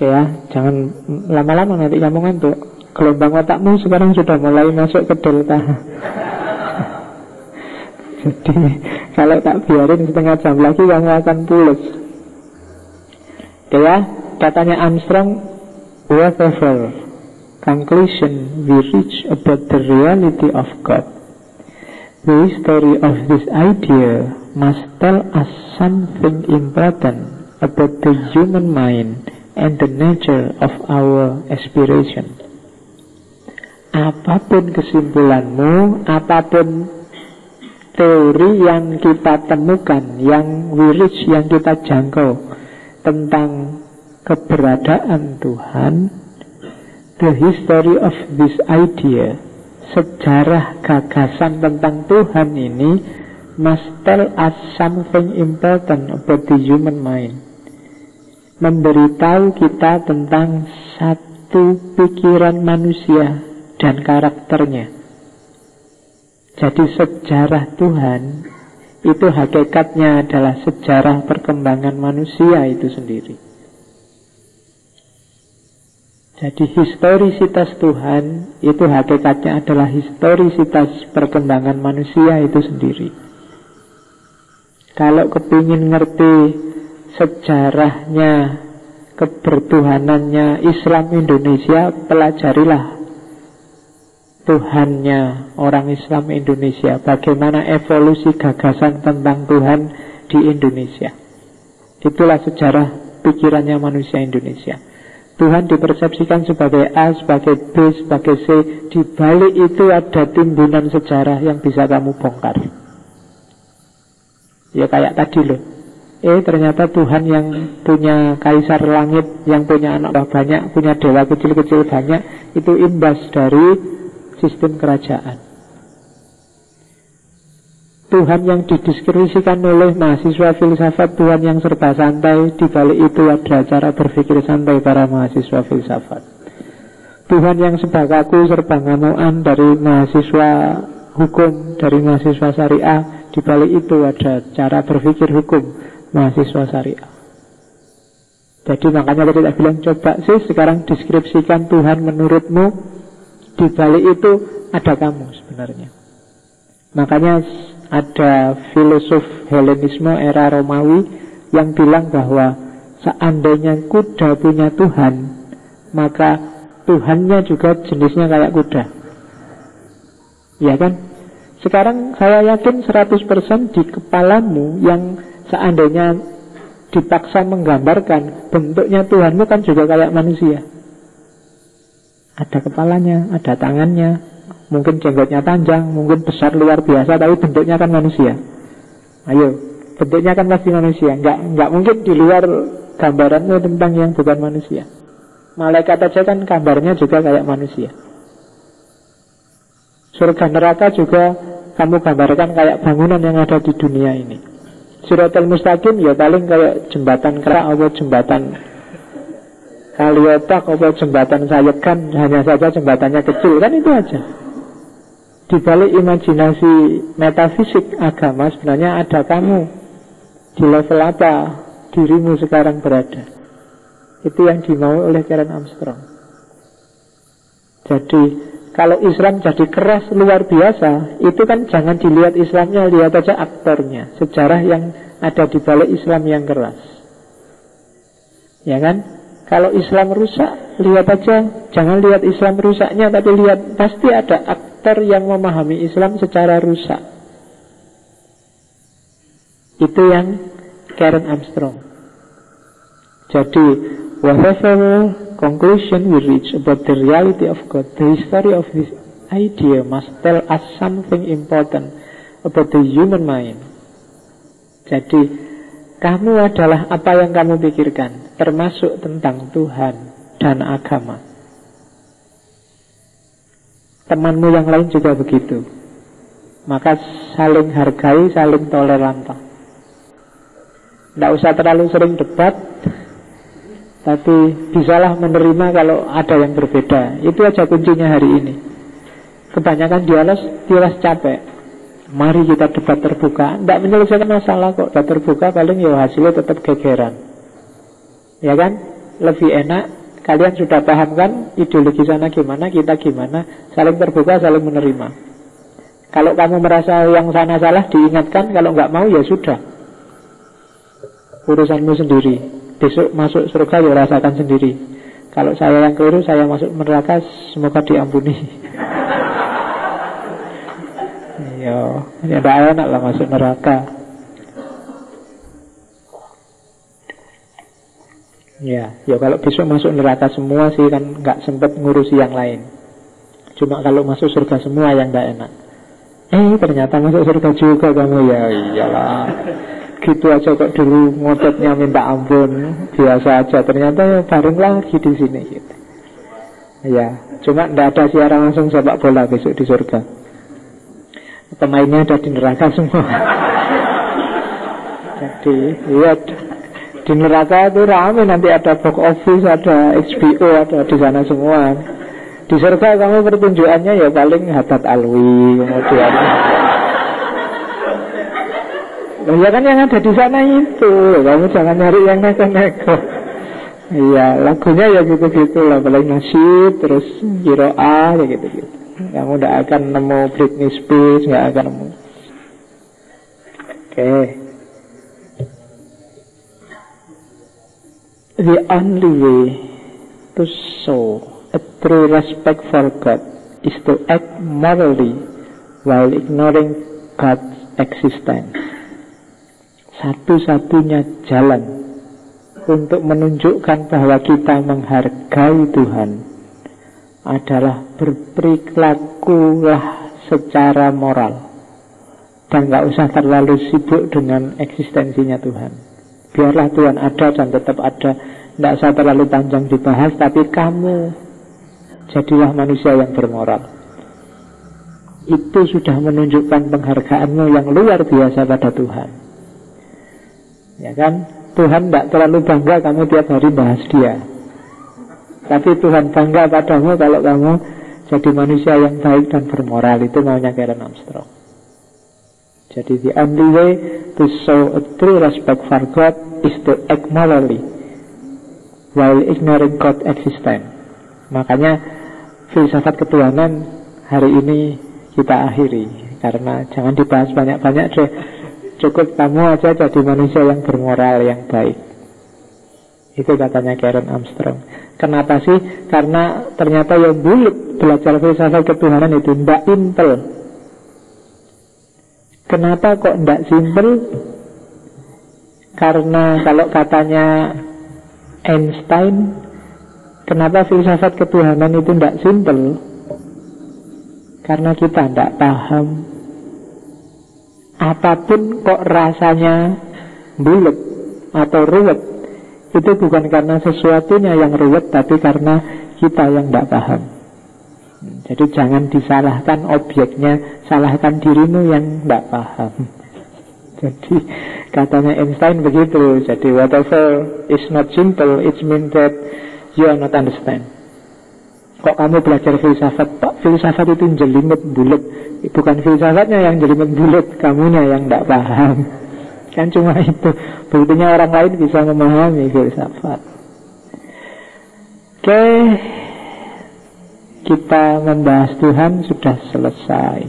Oke ya, jangan lama-lama nanti kamu ngantuk. Gelombang otakmu sekarang sudah mulai masuk ke delta. Jadi kalau tak biarin setengah jam lagi kamu akan pulas. Oke ya, katanya Armstrong, whatever conclusion we reach about the reality of God, the history of this idea must tell us something important about the human mind and the nature of our aspiration. Apapun kesimpulanmu, apapun teori yang kita temukan, yang we reach, yang kita jangkau tentang keberadaan Tuhan, the history of this idea, sejarah gagasan tentang Tuhan ini must tell us something important about the human mind, memberitahu kita tentang satu pikiran manusia dan karakternya. Jadi sejarah Tuhan itu hakikatnya adalah sejarah perkembangan manusia itu sendiri. Jadi historisitas Tuhan itu hakikatnya adalah historisitas perkembangan manusia itu sendiri. Kalau kepingin ngerti sejarahnya, kebertuhanannya Islam Indonesia, pelajarilah Tuhannya orang Islam Indonesia, bagaimana evolusi gagasan tentang Tuhan di Indonesia. Itulah sejarah pikirannya manusia Indonesia. Tuhan dipersepsikan sebagai A, sebagai B, sebagai C. Di balik itu ada timbunan sejarah yang bisa kamu bongkar. Ya kayak tadi loh, ternyata Tuhan yang punya kaisar langit, yang punya anak banyak, punya dewa kecil-kecil banyak, itu imbas dari sistem kerajaan. Tuhan yang dideskripsikan oleh mahasiswa filsafat, Tuhan yang serba santai, di balik itu ada cara berpikir santai para mahasiswa filsafat. Tuhan yang serba kaku, serba ngamuan dari mahasiswa hukum, dari mahasiswa syariah, di balik itu ada cara berpikir hukum mahasiswa syariah. Jadi makanya tadi saya bilang, coba sih sekarang deskripsikan Tuhan menurutmu. Di balik itu ada kamu sebenarnya. Makanya ada filosof Helenisme era Romawi yang bilang bahwa seandainya kuda punya Tuhan, maka Tuhannya juga jenisnya kayak kuda. Ya kan? Sekarang saya yakin 100% di kepalamu yang seandainya dipaksa menggambarkan bentuknya Tuhanmu kan juga kayak manusia. Ada kepalanya, ada tangannya, mungkin jenggotnya panjang, mungkin besar luar biasa, tapi bentuknya kan manusia. Ayo, bentuknya kan pasti manusia. Enggak mungkin di luar gambaranmu tentang yang bukan manusia. Malaikat aja kan gambarnya juga kayak manusia. Surga neraka juga kamu gambarkan kayak bangunan yang ada di dunia ini. Siratal Mustaqim ya paling kayak jembatan kerak atau jembatan Kaliotak atau jembatan Sayegan, hanya saja jembatannya kecil, kan itu aja. Di balik imajinasi metafisik agama sebenarnya ada kamu. Di level apa dirimu sekarang berada. Itu yang dimau oleh Karen Armstrong. Jadi kalau Islam jadi keras luar biasa, itu kan jangan dilihat Islamnya, lihat aja aktornya, sejarah yang ada di balik Islam yang keras. Ya kan? Kalau Islam rusak, lihat aja, jangan lihat Islam rusaknya, tapi lihat pasti ada aktor yang memahami Islam secara rusak. Itu yang Karen Armstrong. Jadi, whatever conclusion we reach about the reality of God, the history of this idea must tell us something important about the human mind. Jadi, kamu adalah apa yang kamu pikirkan, termasuk tentang Tuhan dan agama. Temanmu yang lain juga begitu. Maka saling hargai, saling toleran. Tidak usah terlalu sering debat, tapi bisalah menerima kalau ada yang berbeda. Itu aja kuncinya hari ini. Kebanyakan dialas capek. Mari kita debat terbuka. Tidak menyelesaikan masalah kok. Debat terbuka paling ya hasilnya tetap gegeran. Ya kan? lebih enak. Kalian sudah paham kan ideologi sana gimana, kita gimana. Saling terbuka, saling menerima. Kalau kamu merasa yang sana salah, diingatkan. Kalau nggak mau ya sudah, urusanmu sendiri. Besok masuk surga ya rasakan sendiri. Kalau saya yang keliru, saya masuk neraka, semoga diampuni. Ya tidak enak lah masuk neraka. Ya kalau besok masuk neraka semua sih kan nggak sempet ngurusi yang lain. Cuma kalau masuk surga semua yang nggak enak. Ternyata masuk surga juga kamu, ya iyalah. Gitu aja kok dulu ngototnya minta ampun, biasa aja. Ternyata bareng lagi di sini gitu. Ya, cuma nggak ada siaran langsung sepak bola besok di surga. Pemainnya ada di neraka semua. Jadi lihat, di neraka itu rame, nanti ada box office, ada HBO, ada di sana semua. Di surga kamu pertunjukannya ya paling Haddad Alwi, kemudian ya kan yang ada di sana itu. Kamu jangan nyari yang neko-neko. Iya, lagunya ya gitu-gitu lah, paling nasyid, terus kiroah, ya gitu-gitu. Kamu tidak akan nemu Britney Spears, nggak akan nemu. Oke. The only way to show a true respect for God is to act morally while ignoring God's existence. Satu-satunya jalan untuk menunjukkan bahwa kita menghargai Tuhan adalah berperilakulah secara moral dan gak usah terlalu sibuk dengan eksistensinya Tuhan. Biarlah Tuhan ada dan tetap ada, tidak usah terlalu panjang dibahas, tapi kamu jadilah manusia yang bermoral. Itu sudah menunjukkan penghargaanmu yang luar biasa pada Tuhan. Ya kan? Tuhan tidak terlalu bangga kamu tiap hari bahas dia, tapi Tuhan bangga padamu kalau kamu jadi manusia yang baik dan bermoral. Itu maunya Karen Armstrong. Jadi the only way to show a true respect for God is to act morally while ignoring God's existence. Makanya filsafat ketuhanan hari ini kita akhiri, karena jangan dibahas banyak-banyak deh. Cukup kamu aja jadi manusia yang bermoral, yang baik. Itu katanya Karen Armstrong. Kenapa sih? Karena ternyata yang bulat belajar filsafat ketuhanan itu tidak intel. Kenapa kok tidak simpel? Karena kalau katanya Einstein, kenapa filsafat ketuhanan itu tidak simpel? Karena kita tidak paham. Apapun kok rasanya bulat atau ruwet, itu bukan karena sesuatunya yang ruwet, tapi karena kita yang tidak paham. Jadi jangan disalahkan objeknya, salahkan dirimu yang tidak paham. Jadi katanya Einstein begitu. Jadi whatever is not simple, it means that you are not understand. Kok kamu belajar filsafat, Pak? Filsafat itu jelimet bulat. Bukan filsafatnya yang jelimet bulat, kamunya yang tidak paham. Kan cuma itu. Buktinya orang lain bisa memahami filsafat. Oke, kita membahas Tuhan sudah selesai.